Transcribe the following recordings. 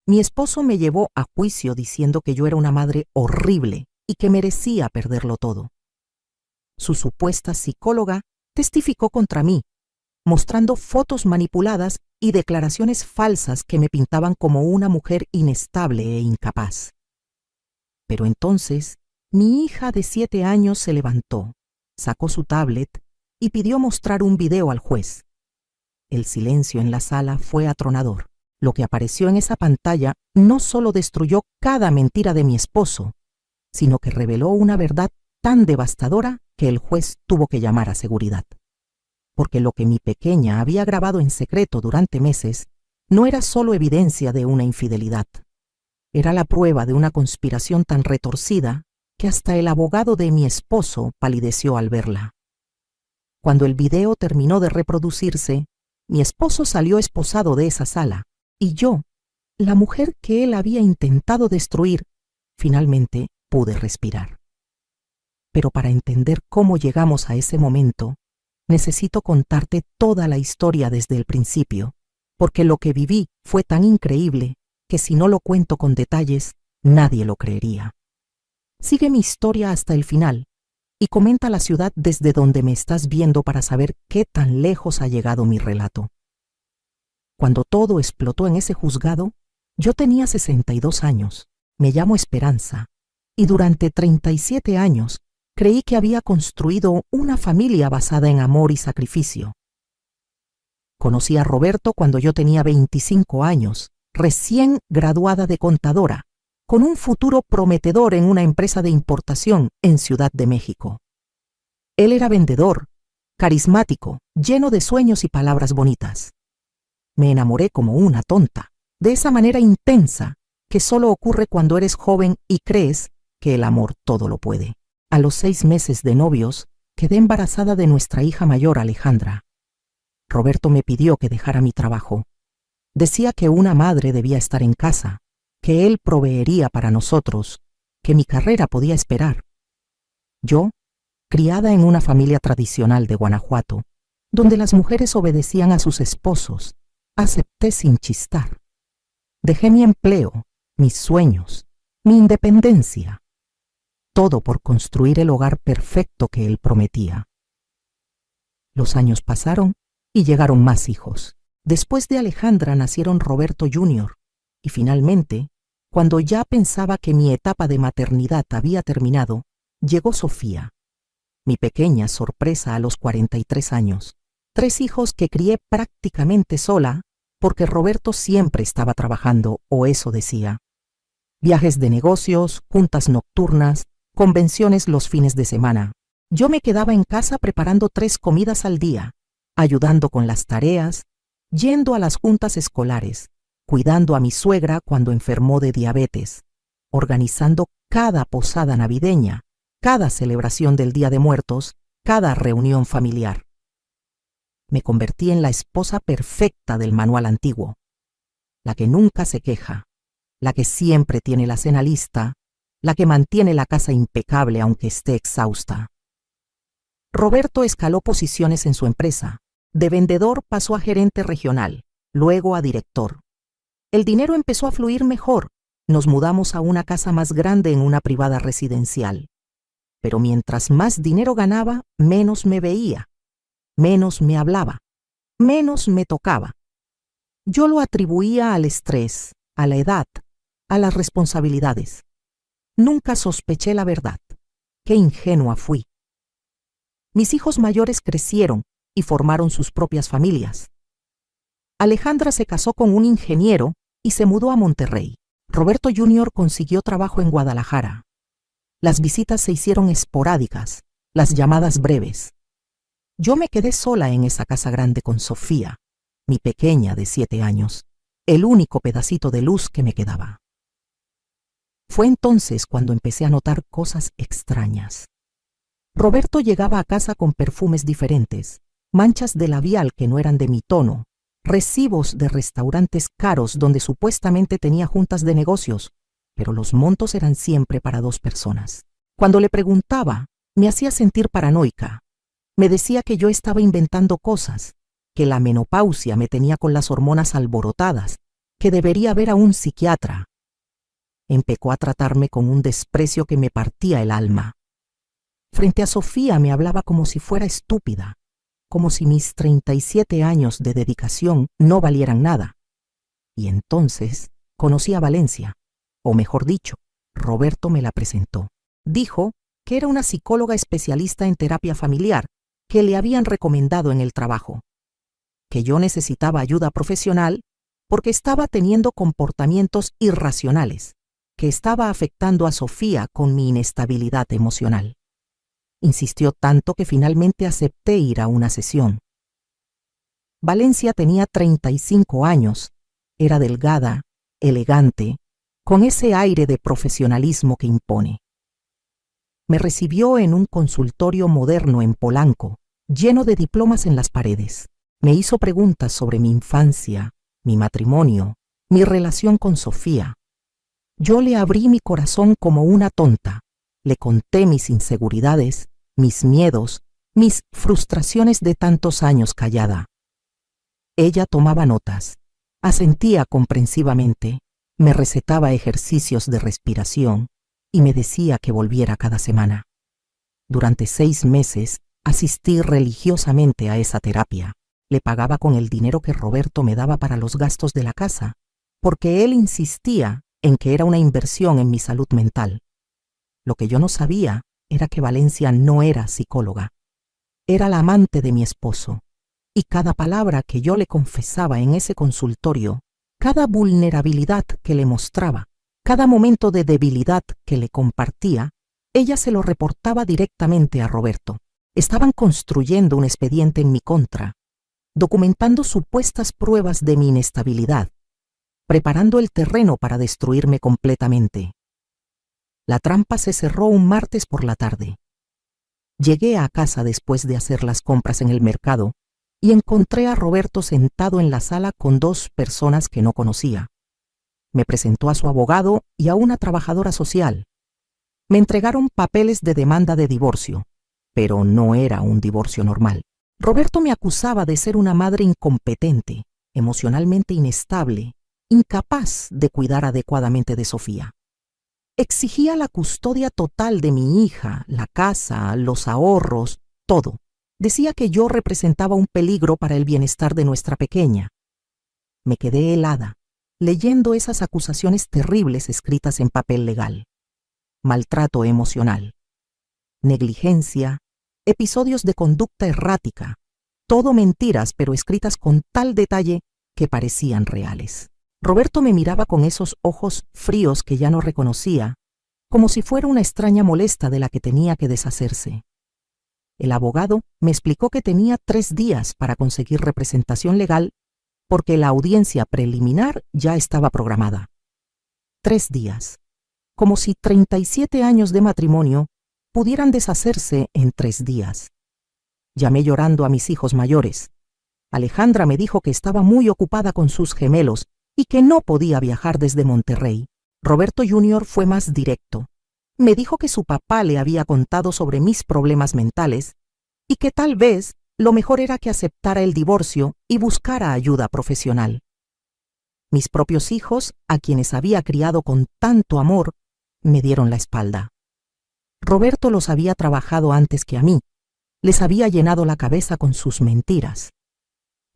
Mi esposo me llevó a juicio diciendo que yo era una madre horrible y que merecía perderlo todo. Su supuesta psicóloga testificó contra mí, mostrando fotos manipuladas y declaraciones falsas que me pintaban como una mujer inestable e incapaz. Pero entonces, mi hija de 7 años se levantó, sacó su tablet y pidió mostrar un video al juez. El silencio en la sala fue atronador. Lo que apareció en esa pantalla no solo destruyó cada mentira de mi esposo, sino que reveló una verdad tan devastadora que el juez tuvo que llamar a seguridad. Porque lo que mi pequeña había grabado en secreto durante meses no era solo evidencia de una infidelidad. Era la prueba de una conspiración tan retorcida que hasta el abogado de mi esposo palideció al verla. Cuando el video terminó de reproducirse, mi esposo salió esposado de esa sala, y yo, la mujer que él había intentado destruir, finalmente pude respirar. Pero para entender cómo llegamos a ese momento, necesito contarte toda la historia desde el principio, porque lo que viví fue tan increíble que si no lo cuento con detalles, nadie lo creería. Sigue mi historia hasta el final y comenta la ciudad desde donde me estás viendo para saber qué tan lejos ha llegado mi relato. Cuando todo explotó en ese juzgado, yo tenía 62 años, me llamo Esperanza, y durante 37 años creí que había construido una familia basada en amor y sacrificio. Conocí a Roberto cuando yo tenía 25 años, recién graduada de contadora, con un futuro prometedor en una empresa de importación en Ciudad de México. Él era vendedor, carismático, lleno de sueños y palabras bonitas. Me enamoré como una tonta, de esa manera intensa que solo ocurre cuando eres joven y crees que el amor todo lo puede. A los 6 meses de novios, quedé embarazada de nuestra hija mayor, Alejandra. Roberto me pidió que dejara mi trabajo. Decía que una madre debía estar en casa, que él proveería para nosotros, que mi carrera podía esperar. Yo, criada en una familia tradicional de Guanajuato, donde las mujeres obedecían a sus esposos, acepté sin chistar. Dejé mi empleo, mis sueños, mi independencia, todo por construir el hogar perfecto que él prometía. Los años pasaron y llegaron más hijos. Después de Alejandra nacieron Roberto Jr. y finalmente, cuando ya pensaba que mi etapa de maternidad había terminado, llegó Sofía, mi pequeña sorpresa a los 43 años. 3 hijos que crié prácticamente sola porque Roberto siempre estaba trabajando, o eso decía. Viajes de negocios, juntas nocturnas, convenciones los fines de semana. Yo me quedaba en casa preparando 3 comidas al día, ayudando con las tareas, yendo a las juntas escolares, cuidando a mi suegra cuando enfermó de diabetes, organizando cada posada navideña, cada celebración del Día de Muertos, cada reunión familiar. Me convertí en la esposa perfecta del manual antiguo, la que nunca se queja, la que siempre tiene la cena lista, la que mantiene la casa impecable aunque esté exhausta. Roberto escaló posiciones en su empresa. De vendedor pasó a gerente regional, luego a director. El dinero empezó a fluir mejor. Nos mudamos a una casa más grande en una privada residencial. Pero mientras más dinero ganaba, menos me veía, menos me hablaba, menos me tocaba. Yo lo atribuía al estrés, a la edad, a las responsabilidades. Nunca sospeché la verdad. Qué ingenua fui. Mis hijos mayores crecieron y formaron sus propias familias. Alejandra se casó con un ingeniero y se mudó a Monterrey. Roberto Jr. consiguió trabajo en Guadalajara. Las visitas se hicieron esporádicas, las llamadas breves. Yo me quedé sola en esa casa grande con Sofía, mi pequeña de 7 años, el único pedacito de luz que me quedaba. Fue entonces cuando empecé a notar cosas extrañas. Roberto llegaba a casa con perfumes diferentes, manchas de labial que no eran de mi tono, recibos de restaurantes caros donde supuestamente tenía juntas de negocios, pero los montos eran siempre para 2 personas. Cuando le preguntaba, me hacía sentir paranoica. Me decía que yo estaba inventando cosas, que la menopausia me tenía con las hormonas alborotadas, que debería ver a un psiquiatra. Empecó a tratarme con un desprecio que me partía el alma. Frente a Sofía me hablaba como si fuera estúpida, como si mis 37 años de dedicación no valieran nada. Y entonces conocí a Valencia, o mejor dicho, Roberto me la presentó. Dijo que era una psicóloga especialista en terapia familiar que le habían recomendado en el trabajo, que yo necesitaba ayuda profesional porque estaba teniendo comportamientos irracionales, que estaba afectando a Sofía con mi inestabilidad emocional. Insistió tanto que finalmente acepté ir a una sesión. Valencia tenía 35 años, era delgada, elegante, con ese aire de profesionalismo que impone. Me recibió en un consultorio moderno en Polanco, lleno de diplomas en las paredes. Me hizo preguntas sobre mi infancia, mi matrimonio, mi relación con Sofía. Yo le abrí mi corazón como una tonta. Le conté mis inseguridades, mis miedos, mis frustraciones de tantos años callada. Ella tomaba notas, asentía comprensivamente, me recetaba ejercicios de respiración y me decía que volviera cada semana. Durante 6 meses asistí religiosamente a esa terapia. Le pagaba con el dinero que Roberto me daba para los gastos de la casa, porque él insistía en que era una inversión en mi salud mental. Lo que yo no sabía era que Valencia no era psicóloga. Era la amante de mi esposo, y cada palabra que yo le confesaba en ese consultorio, cada vulnerabilidad que le mostraba, cada momento de debilidad que le compartía, ella se lo reportaba directamente a Roberto. Estaban construyendo un expediente en mi contra, documentando supuestas pruebas de mi inestabilidad, preparando el terreno para destruirme completamente. La trampa se cerró un martes por la tarde. Llegué a casa después de hacer las compras en el mercado y encontré a Roberto sentado en la sala con 2 personas que no conocía. Me presentó a su abogado y a una trabajadora social. Me entregaron papeles de demanda de divorcio, pero no era un divorcio normal. Roberto me acusaba de ser una madre incompetente, emocionalmente inestable, incapaz de cuidar adecuadamente de Sofía. Exigía la custodia total de mi hija, la casa, los ahorros, todo. Decía que yo representaba un peligro para el bienestar de nuestra pequeña. Me quedé helada, leyendo esas acusaciones terribles escritas en papel legal. Maltrato emocional, negligencia, episodios de conducta errática, todo mentiras pero escritas con tal detalle que parecían reales. Roberto me miraba con esos ojos fríos que ya no reconocía, como si fuera una extraña molesta de la que tenía que deshacerse. El abogado me explicó que tenía 3 días para conseguir representación legal porque la audiencia preliminar ya estaba programada. 3 días, como si 37 años de matrimonio pudieran deshacerse en 3 días. Llamé llorando a mis hijos mayores. Alejandra me dijo que estaba muy ocupada con sus gemelos y que no podía viajar desde Monterrey. Roberto Jr. fue más directo. Me dijo que su papá le había contado sobre mis problemas mentales y que tal vez lo mejor era que aceptara el divorcio y buscara ayuda profesional. Mis propios hijos, a quienes había criado con tanto amor, me dieron la espalda. Roberto los había trabajado antes que a mí, les había llenado la cabeza con sus mentiras.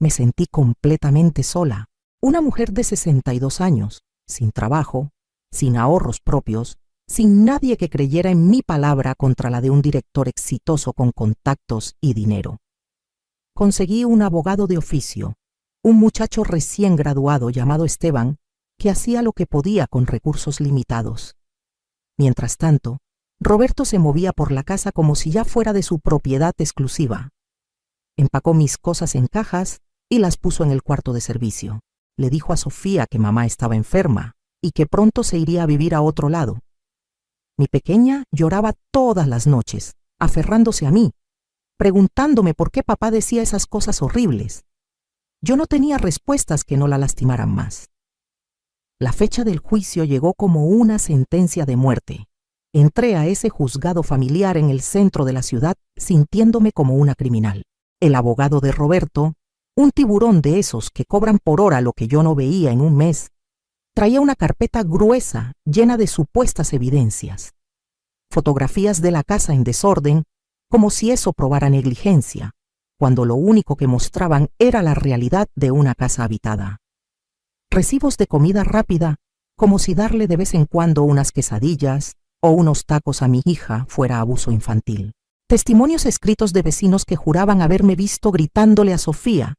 Me sentí completamente sola, una mujer de 62 años, sin trabajo, sin ahorros propios, sin nadie que creyera en mi palabra contra la de un director exitoso con contactos y dinero. Conseguí un abogado de oficio, un muchacho recién graduado llamado Esteban, que hacía lo que podía con recursos limitados. Mientras tanto, Roberto se movía por la casa como si ya fuera de su propiedad exclusiva. Empacó mis cosas en cajas y las puso en el cuarto de servicio. Le dijo a Sofía que mamá estaba enferma y que pronto se iría a vivir a otro lado. Mi pequeña lloraba todas las noches, aferrándose a mí, preguntándome por qué papá decía esas cosas horribles. Yo no tenía respuestas que no la lastimaran más. La fecha del juicio llegó como una sentencia de muerte. Entré a ese juzgado familiar en el centro de la ciudad sintiéndome como una criminal. El abogado de Roberto un tiburón de esos que cobran por hora lo que yo no veía en un mes, traía una carpeta gruesa llena de supuestas evidencias. Fotografías de la casa en desorden, como si eso probara negligencia, cuando lo único que mostraban era la realidad de una casa habitada. Recibos de comida rápida, como si darle de vez en cuando unas quesadillas o unos tacos a mi hija fuera abuso infantil. Testimonios escritos de vecinos que juraban haberme visto gritándole a Sofía,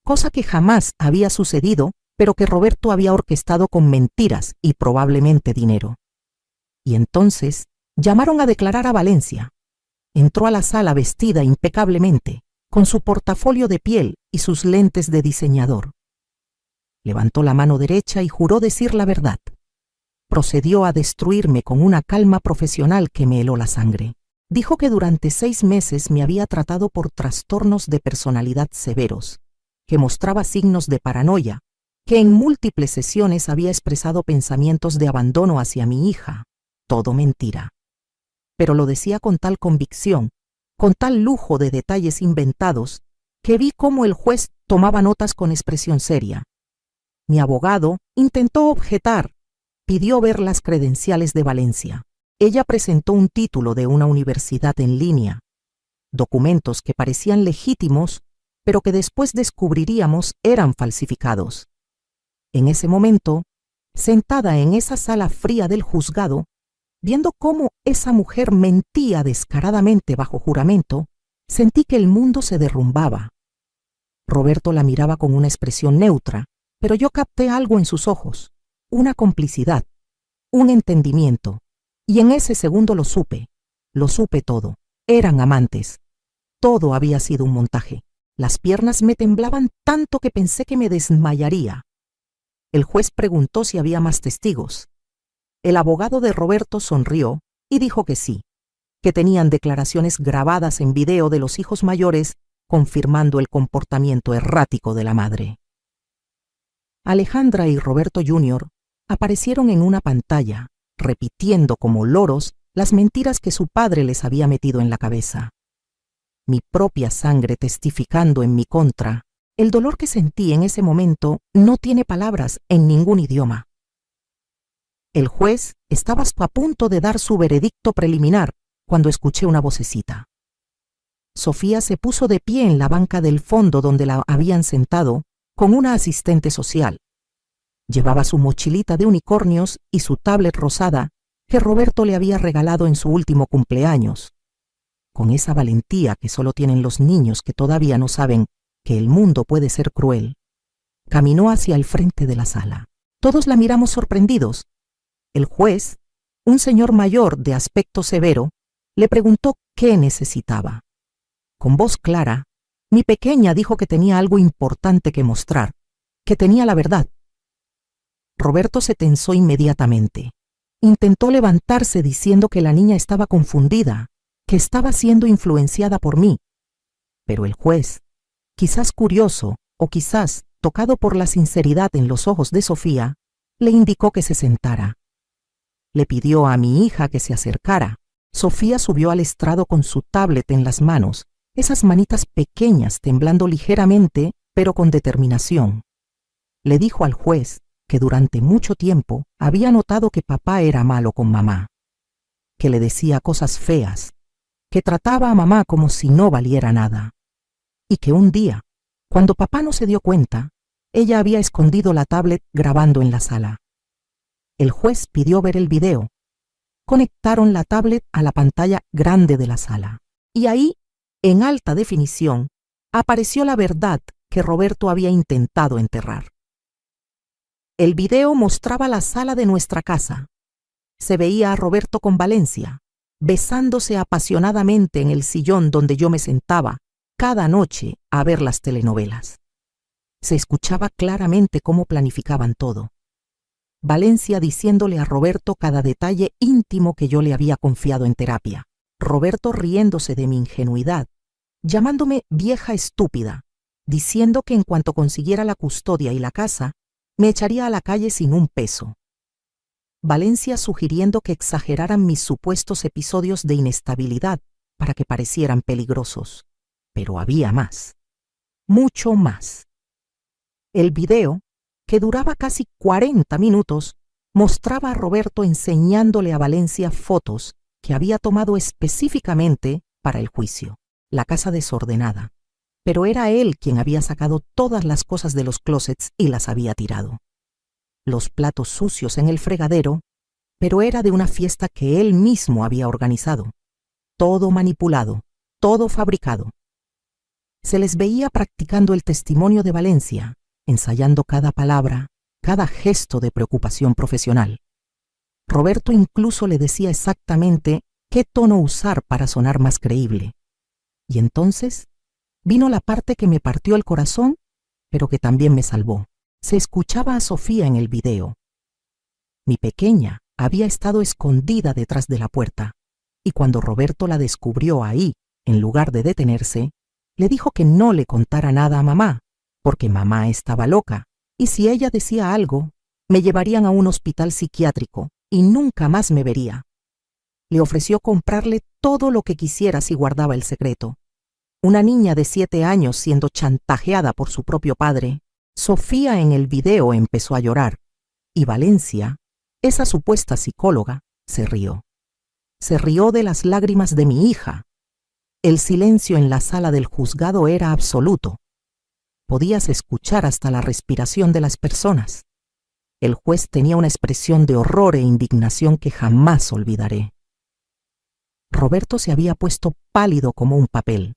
cosa que jamás había sucedido, pero que Roberto había orquestado con mentiras y probablemente dinero. Y entonces llamaron a declarar a Valencia. Entró a la sala vestida impecablemente, con su portafolio de piel y sus lentes de diseñador. Levantó la mano derecha y juró decir la verdad. Procedió a destruirme con una calma profesional que me heló la sangre. Dijo que durante 6 meses me había tratado por trastornos de personalidad severos, que mostraba signos de paranoia, que en múltiples sesiones había expresado pensamientos de abandono hacia mi hija. Todo mentira. Pero lo decía con tal convicción, con tal lujo de detalles inventados, que vi cómo el juez tomaba notas con expresión seria. Mi abogado intentó objetar, pidió ver las credenciales de Valencia. Ella presentó un título de una universidad en línea, documentos que parecían legítimos, pero que después descubriríamos eran falsificados. En ese momento, sentada en esa sala fría del juzgado, viendo cómo esa mujer mentía descaradamente bajo juramento, sentí que el mundo se derrumbaba. Roberto la miraba con una expresión neutra, pero yo capté algo en sus ojos, una complicidad, un entendimiento, y en ese segundo lo supe todo. Eran amantes. Todo había sido un montaje. Las piernas me temblaban tanto que pensé que me desmayaría. El juez preguntó si había más testigos. El abogado de Roberto sonrió y dijo que sí, que tenían declaraciones grabadas en video de los hijos mayores confirmando el comportamiento errático de la madre. Alejandra y Roberto Jr. aparecieron en una pantalla, repitiendo como loros las mentiras que su padre les había metido en la cabeza. Mi propia sangre testificando en mi contra, el dolor que sentí en ese momento no tiene palabras en ningún idioma. El juez estaba a punto de dar su veredicto preliminar cuando escuché una vocecita. Sofía se puso de pie en la banca del fondo donde la habían sentado con una asistente social. Llevaba su mochilita de unicornios y su tablet rosada que Roberto le había regalado en su último cumpleaños. Con esa valentía que solo tienen los niños que todavía no saben que el mundo puede ser cruel, caminó hacia el frente de la sala. Todos la miramos sorprendidos. El juez, un señor mayor de aspecto severo, le preguntó qué necesitaba. Con voz clara, mi pequeña dijo que tenía algo importante que mostrar, que tenía la verdad. Roberto se tensó inmediatamente. Intentó levantarse diciendo que la niña estaba confundida, que estaba siendo influenciada por mí. Pero el juez, quizás curioso o quizás tocado por la sinceridad en los ojos de Sofía, le indicó que se sentara. Le pidió a mi hija que se acercara. Sofía subió al estrado con su tablet en las manos, esas manitas pequeñas temblando ligeramente, pero con determinación. Le dijo al juez que durante mucho tiempo había notado que papá era malo con mamá, que le decía cosas feas, que trataba a mamá como si no valiera nada, y que un día, cuando papá no se dio cuenta, ella había escondido la tablet grabando en la sala. El juez pidió ver el video. Conectaron la tablet a la pantalla grande de la sala, y ahí, en alta definición, apareció la verdad que Roberto había intentado enterrar. El video mostraba la sala de nuestra casa. Se veía a Roberto con Valencia, besándose apasionadamente en el sillón donde yo me sentaba cada noche a ver las telenovelas. Se escuchaba claramente cómo planificaban todo. Valencia diciéndole a Roberto cada detalle íntimo que yo le había confiado en terapia. Roberto riéndose de mi ingenuidad, llamándome vieja estúpida, diciendo que en cuanto consiguiera la custodia y la casa, me echaría a la calle sin un peso. Valencia sugiriendo que exageraran mis supuestos episodios de inestabilidad para que parecieran peligrosos. Pero había más. mucho más. El video, que duraba casi 40 minutos, mostraba a Roberto enseñándole a Valencia fotos que había tomado específicamente para el juicio. La casa desordenada, pero era él quien había sacado todas las cosas de los closets y las había tirado. Los platos sucios en el fregadero, pero era de una fiesta que él mismo había organizado. Todo manipulado, todo fabricado. Se les veía practicando el testimonio de Valencia, ensayando cada palabra, cada gesto de preocupación profesional. Roberto incluso le decía exactamente qué tono usar para sonar más creíble. Y entonces vino la parte que me partió el corazón, pero que también me salvó. Se escuchaba a Sofía en el video. Mi pequeña había estado escondida detrás de la puerta, y cuando Roberto la descubrió ahí, en lugar de detenerse, le dijo que no le contara nada a mamá, porque mamá estaba loca, y si ella decía algo, me llevarían a un hospital psiquiátrico y nunca más me vería. Le ofreció comprarle todo lo que quisiera si guardaba el secreto. Una niña de 7 años siendo chantajeada por su propio padre, Sofía en el video empezó a llorar, y Valencia, esa supuesta psicóloga, se rió. Se rió de las lágrimas de mi hija. El silencio en la sala del juzgado era absoluto. Podías escuchar hasta la respiración de las personas. El juez tenía una expresión de horror e indignación que jamás olvidaré. Roberto se había puesto pálido como un papel.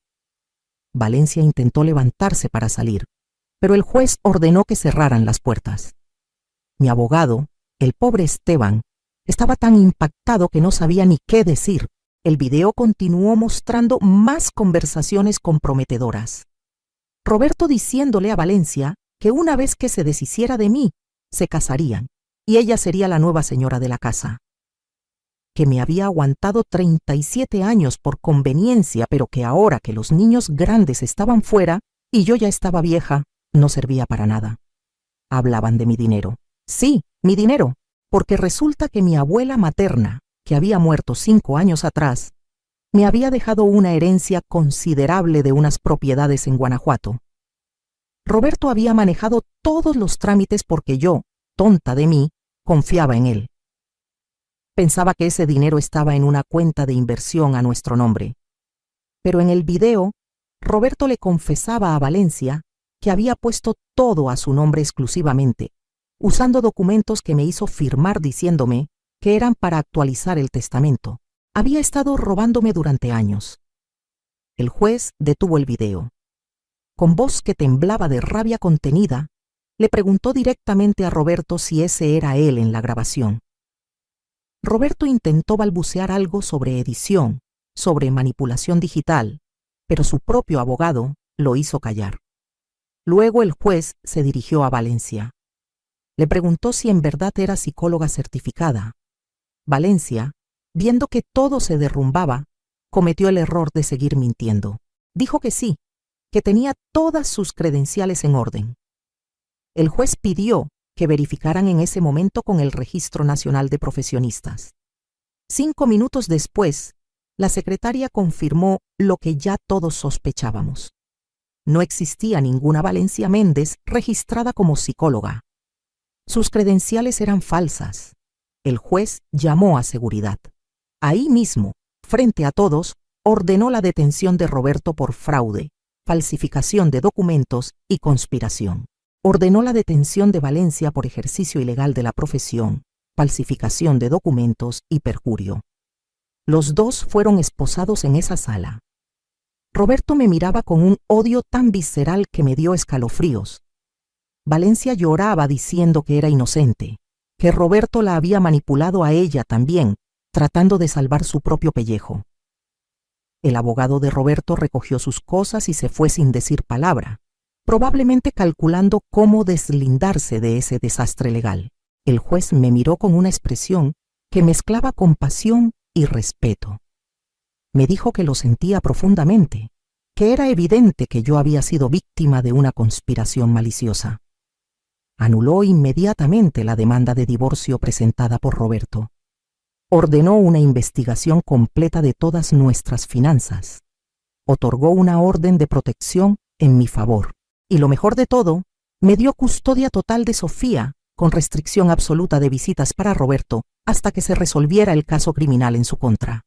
Valencia intentó levantarse para salir, pero el juez ordenó que cerraran las puertas. Mi abogado, el pobre Esteban, estaba tan impactado que no sabía ni qué decir. El video continuó mostrando más conversaciones comprometedoras. Roberto diciéndole a Valencia que una vez que se deshiciera de mí, se casarían, y ella sería la nueva señora de la casa. Que me había aguantado 37 años por conveniencia, pero que ahora que los niños grandes estaban fuera y yo ya estaba vieja, no servía para nada. Hablaban de mi dinero. Sí, mi dinero, porque resulta que mi abuela materna, que había muerto 5 años atrás, me había dejado una herencia considerable de unas propiedades en Guanajuato. Roberto había manejado todos los trámites porque yo, tonta de mí, confiaba en él. Pensaba que ese dinero estaba en una cuenta de inversión a nuestro nombre. Pero en el video, Roberto le confesaba a Valencia que había puesto todo a su nombre exclusivamente, usando documentos que me hizo firmar diciéndome que eran para actualizar el testamento. Había estado robándome durante años. El juez detuvo el video. Con voz que temblaba de rabia contenida, le preguntó directamente a Roberto si ese era él en la grabación. Roberto intentó balbucear algo sobre edición, sobre manipulación digital, pero su propio abogado lo hizo callar. Luego el juez se dirigió a Valencia. Le preguntó si en verdad era psicóloga certificada. Valencia, viendo que todo se derrumbaba, cometió el error de seguir mintiendo. Dijo que sí, que tenía todas sus credenciales en orden. El juez pidió que verificaran en ese momento con el Registro Nacional de Profesionistas. 5 minutos después, la secretaria confirmó lo que ya todos sospechábamos. No existía ninguna Valencia Méndez registrada como psicóloga. Sus credenciales eran falsas. El juez llamó a seguridad. Ahí mismo, frente a todos, ordenó la detención de Roberto por fraude, falsificación de documentos y conspiración. Ordenó la detención de Valencia por ejercicio ilegal de la profesión, falsificación de documentos y perjurio. Los dos fueron esposados en esa sala. Roberto me miraba con un odio tan visceral que me dio escalofríos. Valencia lloraba diciendo que era inocente, que Roberto la había manipulado a ella también, tratando de salvar su propio pellejo. El abogado de Roberto recogió sus cosas y se fue sin decir palabra, probablemente calculando cómo deslindarse de ese desastre legal. El juez me miró con una expresión que mezclaba compasión y respeto. Me dijo que lo sentía profundamente, que era evidente que yo había sido víctima de una conspiración maliciosa. Anuló inmediatamente la demanda de divorcio presentada por Roberto. Ordenó una investigación completa de todas nuestras finanzas. Otorgó una orden de protección en mi favor. Y lo mejor de todo, me dio custodia total de Sofía, con restricción absoluta de visitas para Roberto, hasta que se resolviera el caso criminal en su contra.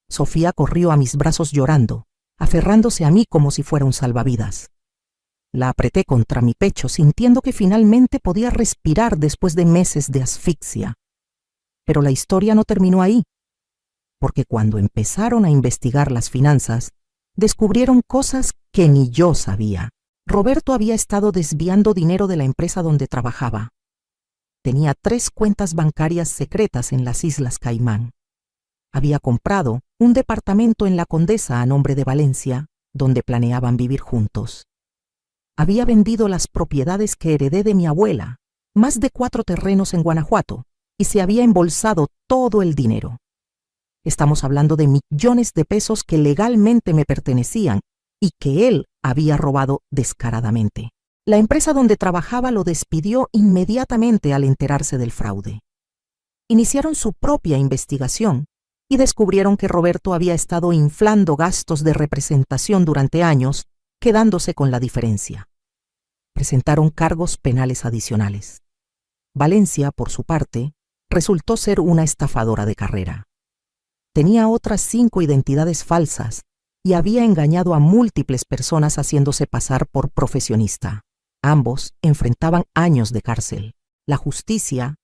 Sofía corrió a mis brazos llorando, aferrándose a mí como si fuera un salvavidas. La apreté contra mi pecho, sintiendo que finalmente podía respirar después de meses de asfixia. Pero la historia no terminó ahí, porque cuando empezaron a investigar las finanzas, descubrieron cosas que ni yo sabía. Roberto había estado desviando dinero de la empresa donde trabajaba. Tenía 3 cuentas bancarias secretas en las Islas Caimán. Había comprado un departamento en la Condesa a nombre de Valencia, donde planeaban vivir juntos. Había vendido las propiedades que heredé de mi abuela, más de 4 terrenos en Guanajuato, y se había embolsado todo el dinero. Estamos hablando de millones de pesos que legalmente me pertenecían y que él había robado descaradamente. La empresa donde trabajaba lo despidió inmediatamente al enterarse del fraude. Iniciaron su propia investigación y descubrieron que Roberto había estado inflando gastos de representación durante años, quedándose con la diferencia. Presentaron cargos penales adicionales. Valencia, por su parte, resultó ser una estafadora de carrera. Tenía otras 5 identidades falsas y había engañado a múltiples personas haciéndose pasar por profesionista. Ambos enfrentaban años de cárcel. La justicia,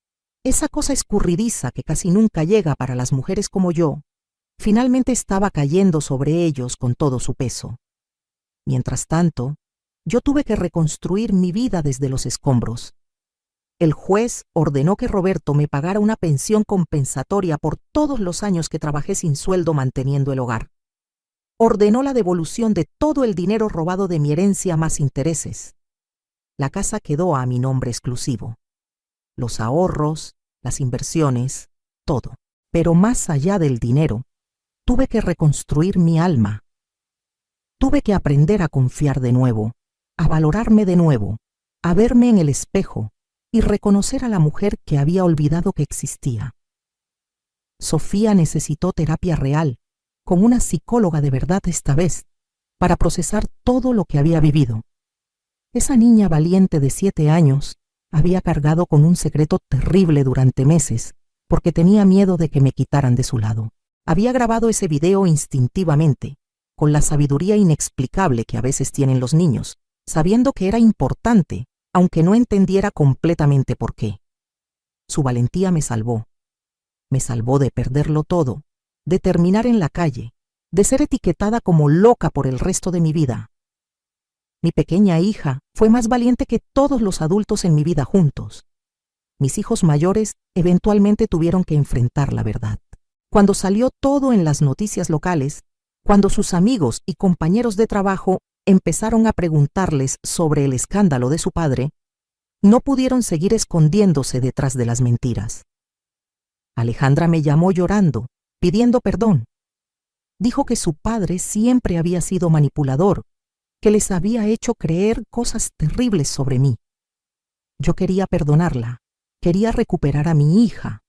esa cosa escurridiza que casi nunca llega para las mujeres como yo, finalmente estaba cayendo sobre ellos con todo su peso. Mientras tanto, yo tuve que reconstruir mi vida desde los escombros. El juez ordenó que Roberto me pagara una pensión compensatoria por todos los años que trabajé sin sueldo manteniendo el hogar. Ordenó la devolución de todo el dinero robado de mi herencia más intereses. La casa quedó a mi nombre exclusivo. Los ahorros, las inversiones, todo. Pero más allá del dinero, tuve que reconstruir mi alma. Tuve que aprender a confiar de nuevo, a valorarme de nuevo, a verme en el espejo y reconocer a la mujer que había olvidado que existía. Sofía necesitó terapia real, con una psicóloga de verdad esta vez, para procesar todo lo que había vivido. Esa niña valiente de 7 años había cargado con un secreto terrible durante meses, porque tenía miedo de que me quitaran de su lado. Había grabado ese video instintivamente, con la sabiduría inexplicable que a veces tienen los niños, sabiendo que era importante, aunque no entendiera completamente por qué. Su valentía me salvó. Me salvó de perderlo todo, de terminar en la calle, de ser etiquetada como loca por el resto de mi vida. Mi pequeña hija fue más valiente que todos los adultos en mi vida juntos. Mis hijos mayores eventualmente tuvieron que enfrentar la verdad. Cuando salió todo en las noticias locales, cuando sus amigos y compañeros de trabajo empezaron a preguntarles sobre el escándalo de su padre, no pudieron seguir escondiéndose detrás de las mentiras. Alejandra me llamó llorando, pidiendo perdón. Dijo que su padre siempre había sido manipulador, que les había hecho creer cosas terribles sobre mí. Yo quería perdonarla, quería recuperar a mi hija,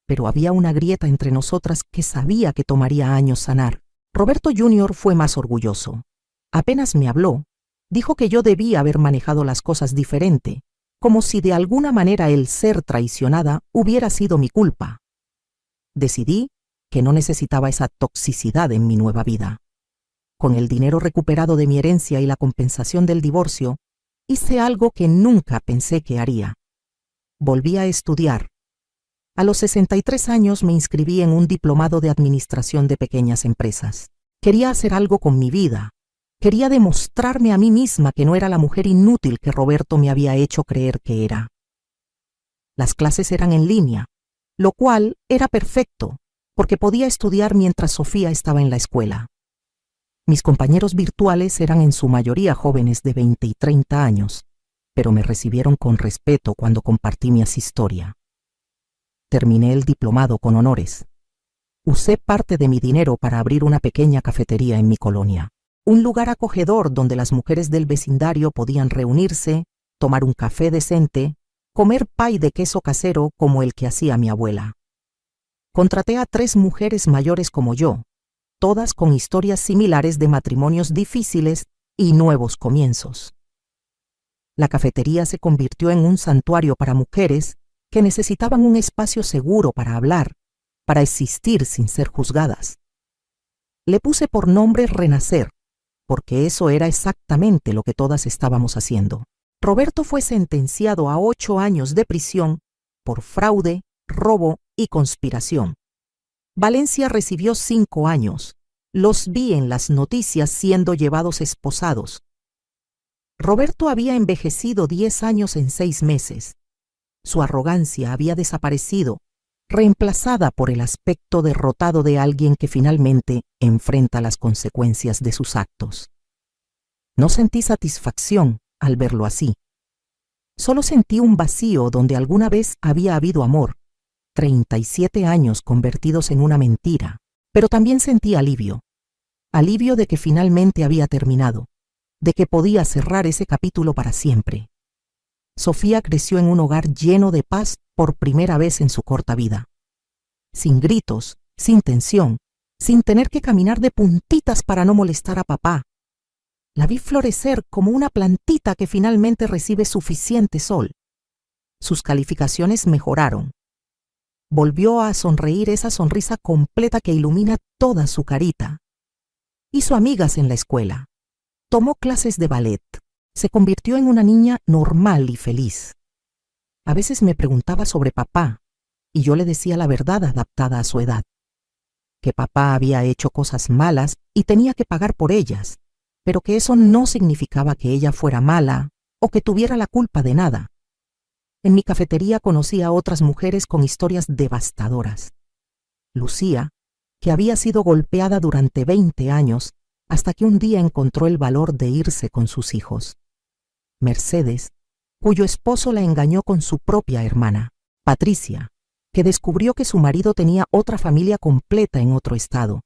pero había una grieta entre nosotras que sabía que tomaría años sanar. Roberto Jr. fue más orgulloso. Apenas me habló, dijo que yo debía haber manejado las cosas diferente, como si de alguna manera el ser traicionada hubiera sido mi culpa. Decidí que no necesitaba esa toxicidad en mi nueva vida. Con el dinero recuperado de mi herencia y la compensación del divorcio, hice algo que nunca pensé que haría. Volví a estudiar. A los 63 años me inscribí en un diplomado de administración de pequeñas empresas. Quería hacer algo con mi vida. Quería demostrarme a mí misma que no era la mujer inútil que Roberto me había hecho creer que era. Las clases eran en línea, lo cual era perfecto, porque podía estudiar mientras Sofía estaba en la escuela. Mis compañeros virtuales eran en su mayoría jóvenes de 20 y 30 años, pero me recibieron con respeto cuando compartí mi asistoria. Terminé el diplomado con honores. Usé parte de mi dinero para abrir una pequeña cafetería en mi colonia, un lugar acogedor donde las mujeres del vecindario podían reunirse, tomar un café decente, comer pay de queso casero como el que hacía mi abuela. Contraté a 3 mujeres mayores como yo, todas con historias similares de matrimonios difíciles y nuevos comienzos. La cafetería se convirtió en un santuario para mujeres que necesitaban un espacio seguro para hablar, para existir sin ser juzgadas. Le puse por nombre Renacer, porque eso era exactamente lo que todas estábamos haciendo. Roberto fue sentenciado a 8 años de prisión por fraude, robo y conspiración. Valencia recibió 5 años. Los vi en las noticias siendo llevados esposados. Roberto había envejecido 10 años en 6 meses. Su arrogancia había desaparecido, reemplazada por el aspecto derrotado de alguien que finalmente enfrenta las consecuencias de sus actos. No sentí satisfacción al verlo así. Solo sentí un vacío donde alguna vez había habido amor, 37 años convertidos en una mentira, pero también sentí alivio de que finalmente había terminado, de que podía cerrar ese capítulo para siempre. Sofía creció en un hogar lleno de paz por primera vez en su corta vida. Sin gritos, sin tensión, sin tener que caminar de puntitas para no molestar a papá. La vi florecer como una plantita que finalmente recibe suficiente sol. Sus calificaciones mejoraron. Volvió a sonreír esa sonrisa completa que ilumina toda su carita. Hizo amigas en la escuela. Tomó clases de ballet. Se convirtió en una niña normal y feliz. A veces me preguntaba sobre papá, y yo le decía la verdad adaptada a su edad. Que papá había hecho cosas malas y tenía que pagar por ellas, pero que eso no significaba que ella fuera mala o que tuviera la culpa de nada. En mi cafetería conocí a otras mujeres con historias devastadoras. Lucía, que había sido golpeada durante 20 años, hasta que un día encontró el valor de irse con sus hijos. Mercedes, cuyo esposo la engañó con su propia hermana. Patricia, que descubrió que su marido tenía otra familia completa en otro estado.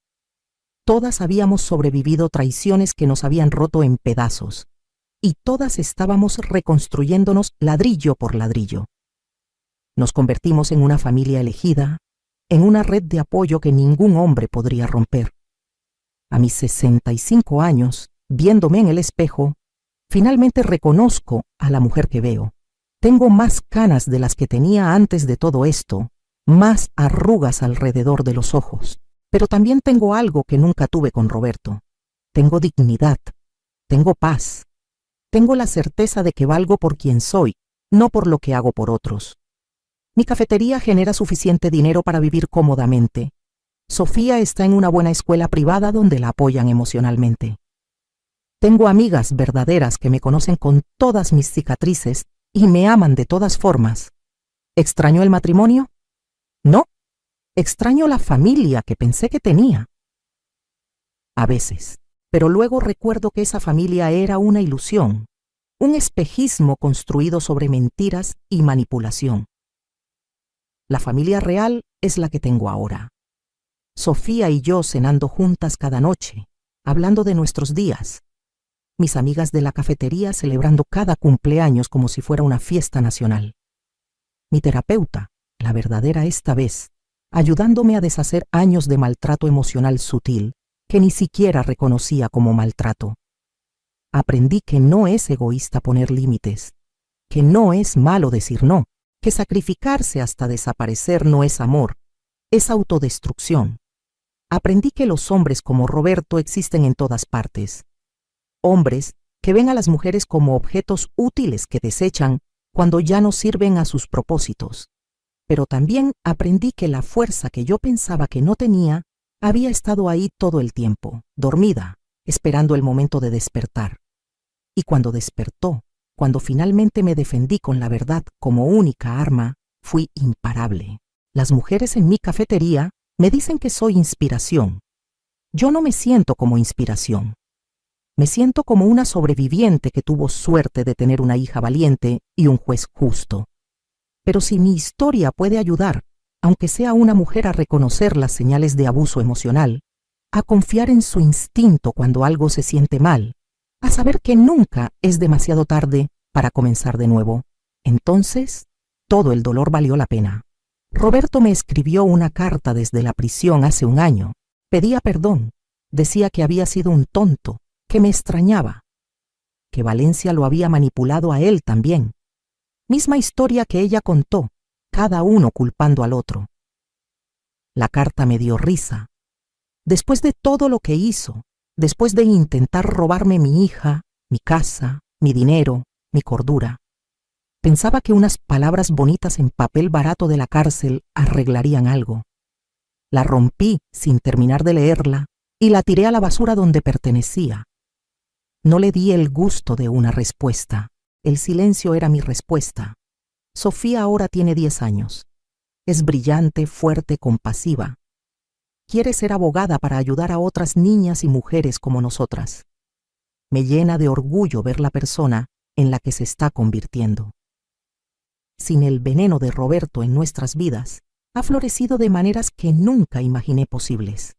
Todas habíamos sobrevivido traiciones que nos habían roto en pedazos, y todas estábamos reconstruyéndonos ladrillo por ladrillo. Nos convertimos en una familia elegida, en una red de apoyo que ningún hombre podría romper. A mis 65 años, viéndome en el espejo, finalmente reconozco a la mujer que veo. Tengo más canas de las que tenía antes de todo esto, más arrugas alrededor de los ojos. Pero también tengo algo que nunca tuve con Roberto. Tengo dignidad, tengo paz, tengo la certeza de que valgo por quien soy, no por lo que hago por otros. Mi cafetería genera suficiente dinero para vivir cómodamente. Sofía está en una buena escuela privada donde la apoyan emocionalmente. Tengo amigas verdaderas que me conocen con todas mis cicatrices y me aman de todas formas. ¿Extraño el matrimonio? No. Extraño la familia que pensé que tenía. A veces, pero luego recuerdo que esa familia era una ilusión, un espejismo construido sobre mentiras y manipulación. La familia real es la que tengo ahora. Sofía y yo cenando juntas cada noche, hablando de nuestros días. Mis amigas de la cafetería celebrando cada cumpleaños como si fuera una fiesta nacional. Mi terapeuta, la verdadera esta vez, ayudándome a deshacer años de maltrato emocional sutil que ni siquiera reconocía como maltrato. Aprendí que no es egoísta poner límites, que no es malo decir no, que sacrificarse hasta desaparecer no es amor, es autodestrucción. Aprendí que los hombres como Roberto existen en todas partes. Hombres que ven a las mujeres como objetos útiles que desechan cuando ya no sirven a sus propósitos. Pero también aprendí que la fuerza que yo pensaba que no tenía había estado ahí todo el tiempo, dormida, esperando el momento de despertar. Y cuando despertó, cuando finalmente me defendí con la verdad como única arma, fui imparable. Las mujeres en mi cafetería me dicen que soy inspiración. Yo no me siento como inspiración. Me siento como una sobreviviente que tuvo suerte de tener una hija valiente y un juez justo. Pero si mi historia puede ayudar, aunque sea una mujer, a reconocer las señales de abuso emocional, a confiar en su instinto cuando algo se siente mal, a saber que nunca es demasiado tarde para comenzar de nuevo, entonces todo el dolor valió la pena. Roberto me escribió una carta desde la prisión hace un año. Pedía perdón, decía que había sido un tonto, que me extrañaba, que Valencia lo había manipulado a él también. Misma historia que ella contó, cada uno culpando al otro. La carta me dio risa. Después de todo lo que hizo, después de intentar robarme mi hija, mi casa, mi dinero, mi cordura, pensaba que unas palabras bonitas en papel barato de la cárcel arreglarían algo. La rompí sin terminar de leerla y la tiré a la basura donde pertenecía. No le di el gusto de una respuesta. El silencio era mi respuesta. Sofía ahora tiene 10 años. Es brillante, fuerte, compasiva. Quiere ser abogada para ayudar a otras niñas y mujeres como nosotras. Me llena de orgullo ver la persona en la que se está convirtiendo. Sin el veneno de Roberto en nuestras vidas, ha florecido de maneras que nunca imaginé posibles.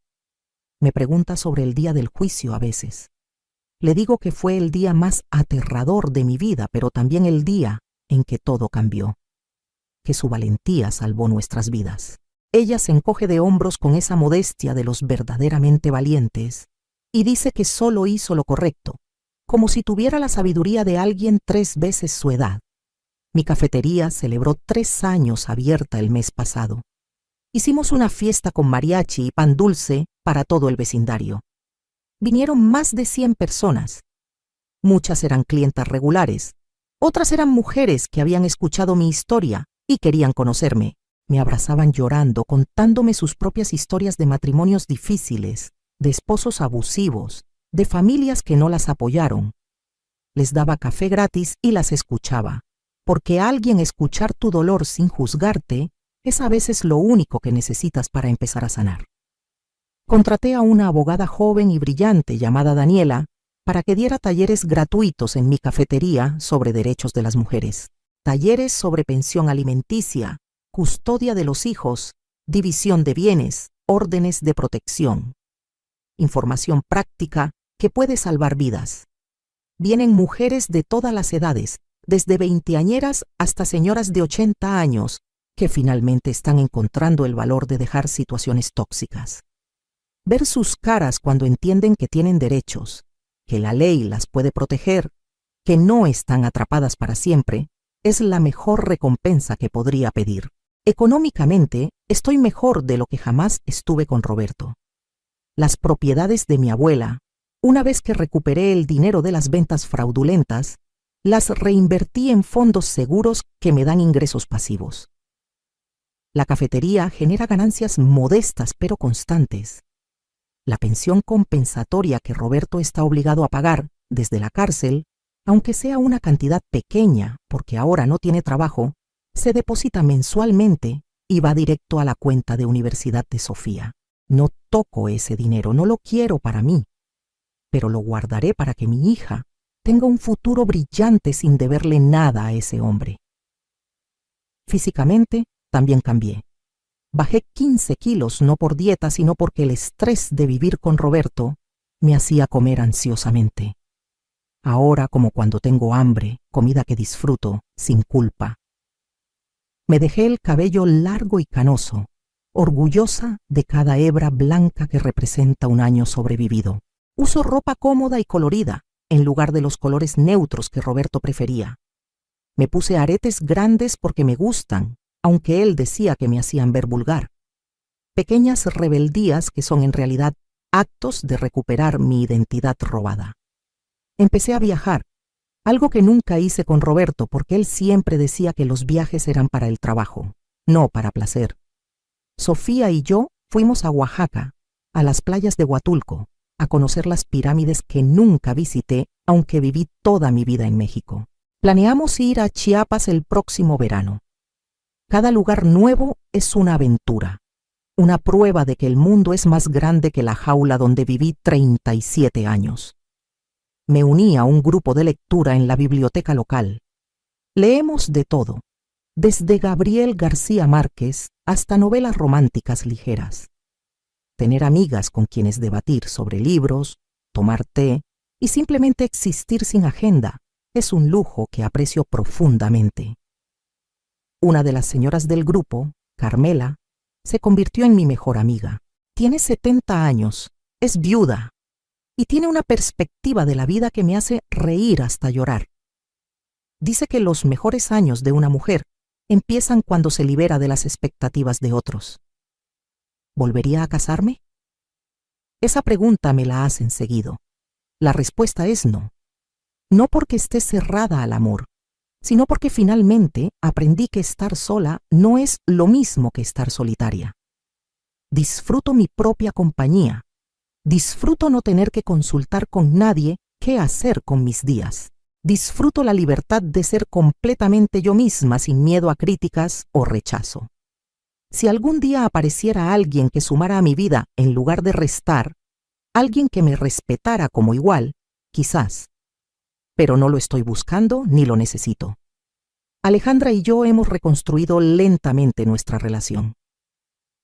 Me pregunta sobre el día del juicio a veces. Le digo que fue el día más aterrador de mi vida, pero también el día en que todo cambió. Que su valentía salvó nuestras vidas. Ella se encoge de hombros con esa modestia de los verdaderamente valientes y dice que solo hizo lo correcto, como si tuviera la sabiduría de alguien 3 veces su edad. Mi cafetería celebró 3 años abierta el mes pasado. Hicimos una fiesta con mariachi y pan dulce para todo el vecindario. Vinieron más de 100 personas. Muchas eran clientas regulares, otras eran mujeres que habían escuchado mi historia y querían conocerme. Me abrazaban llorando, contándome sus propias historias de matrimonios difíciles, de esposos abusivos, de familias que no las apoyaron. Les daba café gratis y las escuchaba, porque alguien escuchar tu dolor sin juzgarte es a veces lo único que necesitas para empezar a sanar. Contraté a una abogada joven y brillante llamada Daniela para que diera talleres gratuitos en mi cafetería sobre derechos de las mujeres. Talleres sobre pensión alimenticia, custodia de los hijos, división de bienes, órdenes de protección. Información práctica que puede salvar vidas. Vienen mujeres de todas las edades, desde veinteañeras hasta señoras de 80 años, que finalmente están encontrando el valor de dejar situaciones tóxicas. Ver sus caras cuando entienden que tienen derechos, que la ley las puede proteger, que no están atrapadas para siempre, es la mejor recompensa que podría pedir. Económicamente, estoy mejor de lo que jamás estuve con Roberto. Las propiedades de mi abuela, una vez que recuperé el dinero de las ventas fraudulentas, las reinvertí en fondos seguros que me dan ingresos pasivos. La cafetería genera ganancias modestas pero constantes. La pensión compensatoria que Roberto está obligado a pagar desde la cárcel, aunque sea una cantidad pequeña porque ahora no tiene trabajo, se deposita mensualmente y va directo a la cuenta de universidad de Sofía. No toco ese dinero, no lo quiero para mí, pero lo guardaré para que mi hija tenga un futuro brillante sin deberle nada a ese hombre. Físicamente, también cambié. Bajé 15 kilos no por dieta, sino porque el estrés de vivir con Roberto me hacía comer ansiosamente. Ahora, como cuando tengo hambre, comida que disfruto sin culpa. Me dejé el cabello largo y canoso, orgullosa de cada hebra blanca que representa un año sobrevivido. Uso ropa cómoda y colorida, en lugar de los colores neutros que Roberto prefería. Me puse aretes grandes porque me gustan, aunque él decía que me hacían ver vulgar. Pequeñas rebeldías que son en realidad actos de recuperar mi identidad robada. Empecé a viajar, algo que nunca hice con Roberto porque él siempre decía que los viajes eran para el trabajo, no para placer. Sofía y yo fuimos a Oaxaca, a las playas de Huatulco, a conocer las pirámides que nunca visité, aunque viví toda mi vida en México. Planeamos ir a Chiapas el próximo verano. Cada lugar nuevo es una aventura, una prueba de que el mundo es más grande que la jaula donde viví 37 años. Me uní a un grupo de lectura en la biblioteca local. Leemos de todo, desde Gabriel García Márquez hasta novelas románticas ligeras. Tener amigas con quienes debatir sobre libros, tomar té y simplemente existir sin agenda es un lujo que aprecio profundamente. Una de las señoras del grupo, Carmela, se convirtió en mi mejor amiga. Tiene 70 años, es viuda. y tiene una perspectiva de la vida que me hace reír hasta llorar. Dice que los mejores años de una mujer empiezan cuando se libera de las expectativas de otros. ¿Volvería a casarme? Esa pregunta me la hacen seguido. La respuesta es no. No porque esté cerrada al amor, sino porque finalmente aprendí que estar sola no es lo mismo que estar solitaria. Disfruto mi propia compañía. Disfruto no tener que consultar con nadie qué hacer con mis días. Disfruto la libertad de ser completamente yo misma sin miedo a críticas o rechazo. Si algún día apareciera alguien que sumara a mi vida en lugar de restar, alguien que me respetara como igual, quizás. Pero no lo estoy buscando ni lo necesito. Alejandra y yo hemos reconstruido lentamente nuestra relación.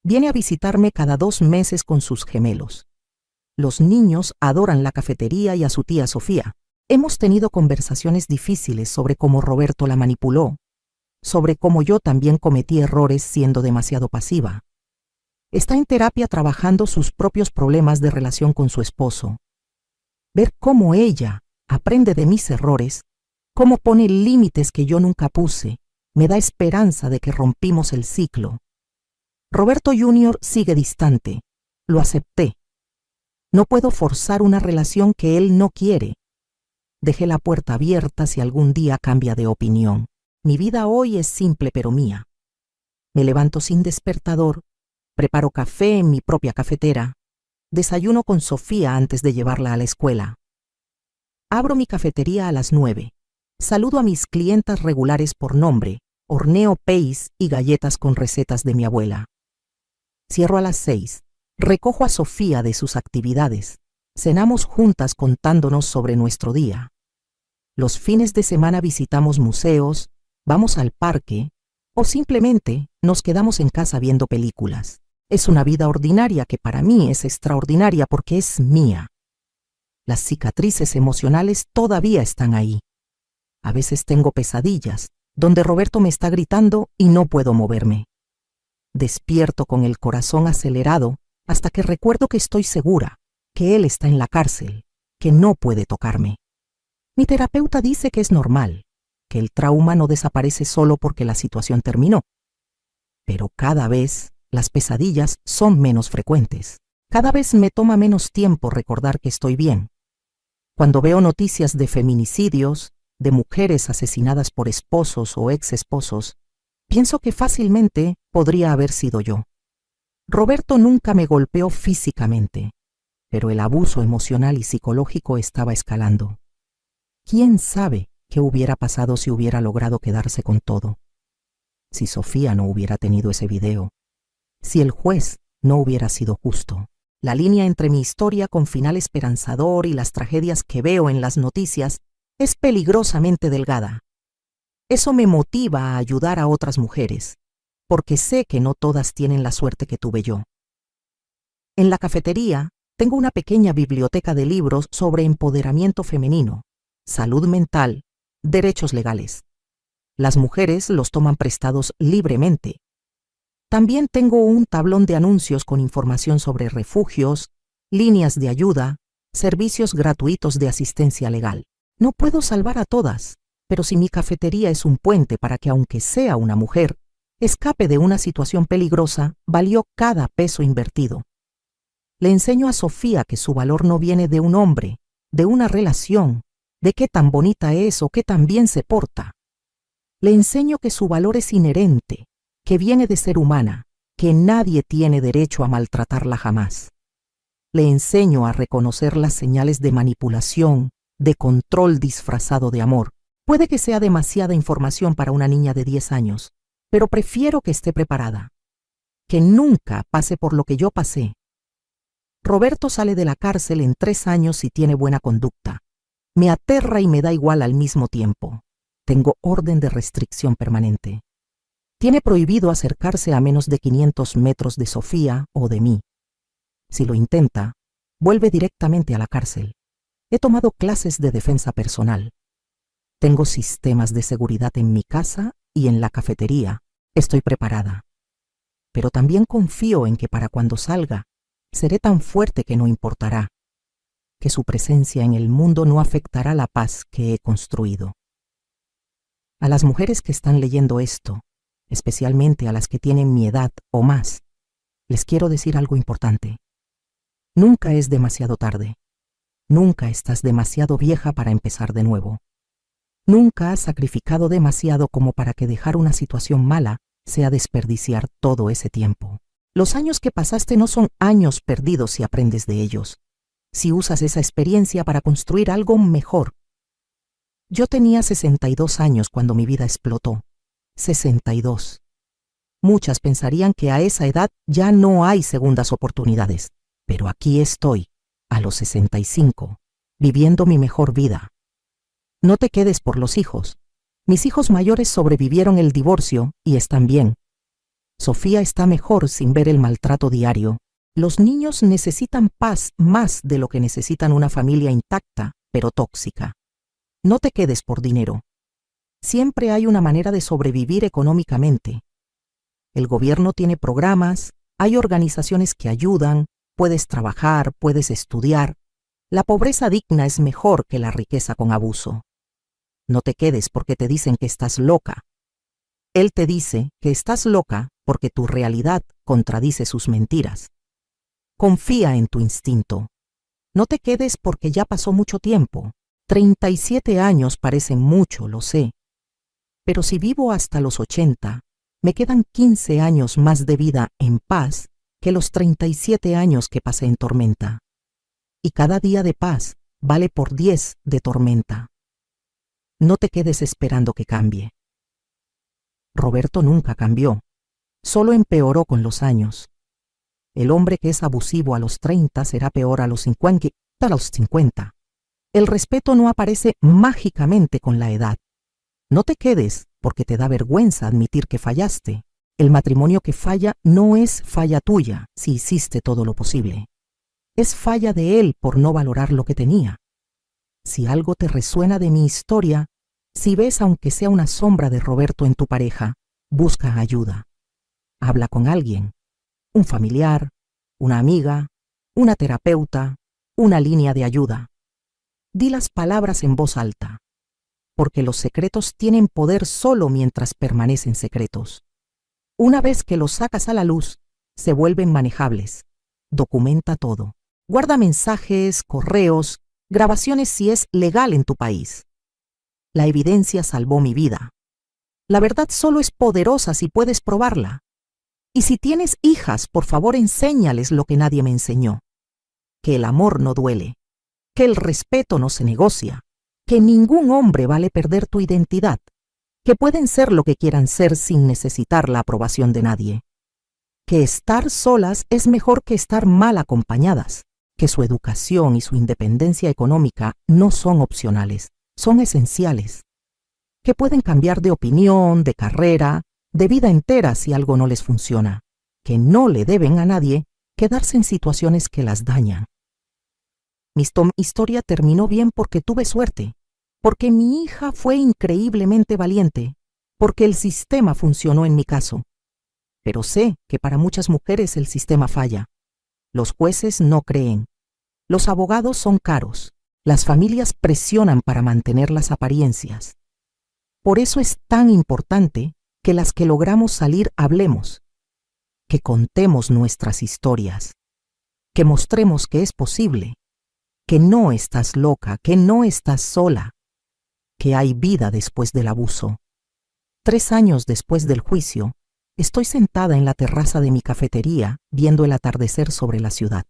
Viene a visitarme cada 2 meses con sus gemelos. Los niños adoran la cafetería y a su tía Sofía. Hemos tenido conversaciones difíciles sobre cómo Roberto la manipuló, sobre cómo yo también cometí errores siendo demasiado pasiva. Está en terapia trabajando sus propios problemas de relación con su esposo. Ver cómo ella aprende de mis errores, cómo pone límites que yo nunca puse, me da esperanza de que rompimos el ciclo. Roberto Jr. sigue distante. Lo acepté. No puedo forzar una relación que él no quiere. Dejé la puerta abierta si algún día cambia de opinión. Mi vida hoy es simple pero mía. Me levanto sin despertador, preparo café en mi propia cafetera, desayuno con Sofía antes de llevarla a la escuela. Abro mi cafetería a las 9. Saludo a mis clientas regulares por nombre, horneo pays y galletas con recetas de mi abuela. Cierro a las 6. Recojo a Sofía de sus actividades. Cenamos juntas contándonos sobre nuestro día. Los fines de semana visitamos museos, vamos al parque o simplemente nos quedamos en casa viendo películas. Es una vida ordinaria que para mí es extraordinaria porque es mía. Las cicatrices emocionales todavía están ahí. A veces tengo pesadillas, donde Roberto me está gritando y no puedo moverme. Despierto con el corazón acelerado hasta que recuerdo que estoy segura, que él está en la cárcel, que no puede tocarme. Mi terapeuta dice que es normal, que el trauma no desaparece solo porque la situación terminó. Pero cada vez las pesadillas son menos frecuentes. Cada vez me toma menos tiempo recordar que estoy bien. Cuando veo noticias de feminicidios, de mujeres asesinadas por esposos o ex-esposos, pienso que fácilmente podría haber sido yo. Roberto nunca me golpeó físicamente, pero el abuso emocional y psicológico estaba escalando. ¿Quién sabe qué hubiera pasado si hubiera logrado quedarse con todo? Si Sofía no hubiera tenido ese video, si el juez no hubiera sido justo. La línea entre mi historia con final esperanzador y las tragedias que veo en las noticias es peligrosamente delgada. Eso me motiva a ayudar a otras mujeres, porque sé que no todas tienen la suerte que tuve yo. En la cafetería tengo una pequeña biblioteca de libros sobre empoderamiento femenino, salud mental, derechos legales. Las mujeres los toman prestados libremente. También tengo un tablón de anuncios con información sobre refugios, líneas de ayuda, servicios gratuitos de asistencia legal. No puedo salvar a todas, pero si mi cafetería es un puente para que, aunque sea una mujer, escape de una situación peligrosa, valió cada peso invertido. Le enseño a Sofía que su valor no viene de un hombre, de una relación, de qué tan bonita es o qué tan bien se porta. Le enseño que su valor es inherente, que viene de ser humana, que nadie tiene derecho a maltratarla jamás. Le enseño a reconocer las señales de manipulación, de control disfrazado de amor. Puede que sea demasiada información para una niña de 10 años, pero prefiero que esté preparada, que nunca pase por lo que yo pasé. Roberto sale de la cárcel en 3 años y tiene buena conducta. Me aterra y me da igual al mismo tiempo. Tengo orden de restricción permanente. Tiene prohibido acercarse a menos de 500 metros de Sofía o de mí. Si lo intenta, vuelve directamente a la cárcel. He tomado clases de defensa personal. Tengo sistemas de seguridad en mi casa y en la cafetería. Estoy preparada. Pero también confío en que para cuando salga, seré tan fuerte que no importará. que su presencia en el mundo no afectará la paz que he construido. A las mujeres que están leyendo esto, especialmente a las que tienen mi edad o más, les quiero decir algo importante. Nunca es demasiado tarde. Nunca estás demasiado vieja para empezar de nuevo. Nunca has sacrificado demasiado como para que dejar una situación mala sea desperdiciar todo ese tiempo. Los años que pasaste no son años perdidos si aprendes de ellos, si usas esa experiencia para construir algo mejor. Yo tenía 62 años cuando mi vida explotó. 62. Muchas pensarían que a esa edad ya no hay segundas oportunidades, pero aquí estoy, a los 65, viviendo mi mejor vida. No te quedes por los hijos. Mis hijos mayores sobrevivieron el divorcio y están bien. Sofía está mejor sin ver el maltrato diario. Los niños necesitan paz más de lo que necesitan una familia intacta, pero tóxica. No te quedes por dinero. Siempre hay una manera de sobrevivir económicamente. El gobierno tiene programas, hay organizaciones que ayudan, puedes trabajar, puedes estudiar. La pobreza digna es mejor que la riqueza con abuso. No te quedes porque te dicen que estás loca. Él te dice que estás loca porque tu realidad contradice sus mentiras. Confía en tu instinto. No te quedes porque ya pasó mucho tiempo. 37 años parecen mucho, lo sé. Pero si vivo hasta los 80, me quedan 15 años más de vida en paz que los 37 años que pasé en tormenta. Y cada día de paz vale por 10 de tormenta. No te quedes esperando que cambie. Roberto nunca cambió, solo empeoró con los años. El hombre que es abusivo a los 30 será peor a los 50. El respeto no aparece mágicamente con la edad. No te quedes porque te da vergüenza admitir que fallaste. El matrimonio que falla no es falla tuya si hiciste todo lo posible. Es falla de él por no valorar lo que tenía. Si algo te resuena de mi historia, si ves aunque sea una sombra de Roberto en tu pareja, busca ayuda. Habla con alguien, un familiar, una amiga, una terapeuta, una línea de ayuda. Di las palabras en voz alta, porque los secretos tienen poder solo mientras permanecen secretos. Una vez que los sacas a la luz, se vuelven manejables. Documenta todo. Guarda mensajes, correos, grabaciones si es legal en tu país. La evidencia salvó mi vida. La verdad solo es poderosa si puedes probarla. Y si tienes hijas, por favor enséñales lo que nadie me enseñó. Que el amor no duele, que el respeto no se negocia, que ningún hombre vale perder tu identidad, que pueden ser lo que quieran ser sin necesitar la aprobación de nadie, que estar solas es mejor que estar mal acompañadas, que su educación y su independencia económica no son opcionales, son esenciales, que pueden cambiar de opinión, de carrera, de vida entera si algo no les funciona, que no le deben a nadie quedarse en situaciones que las dañan. Mi historia terminó bien porque tuve suerte, porque mi hija fue increíblemente valiente, porque el sistema funcionó en mi caso. Pero sé que para muchas mujeres el sistema falla. Los jueces no creen. Los abogados son caros. Las familias presionan para mantener las apariencias. Por eso es tan importante que las que logramos salir hablemos, que contemos nuestras historias, que mostremos que es posible, que no estás loca, que no estás sola, que hay vida después del abuso. 3 años después del juicio, estoy sentada en la terraza de mi cafetería viendo el atardecer sobre la ciudad.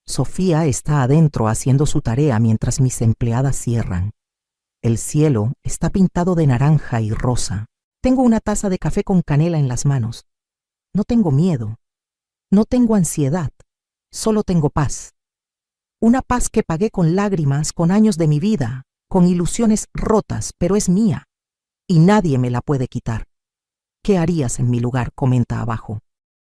Sofía está adentro haciendo su tarea mientras mis empleadas cierran. El cielo está pintado de naranja y rosa. Tengo una taza de café con canela en las manos. No tengo miedo. No tengo ansiedad. Solo tengo paz. Una paz que pagué con lágrimas, con años de mi vida, con ilusiones rotas, pero es mía. Y nadie me la puede quitar. ¿Qué harías en mi lugar? Comenta abajo.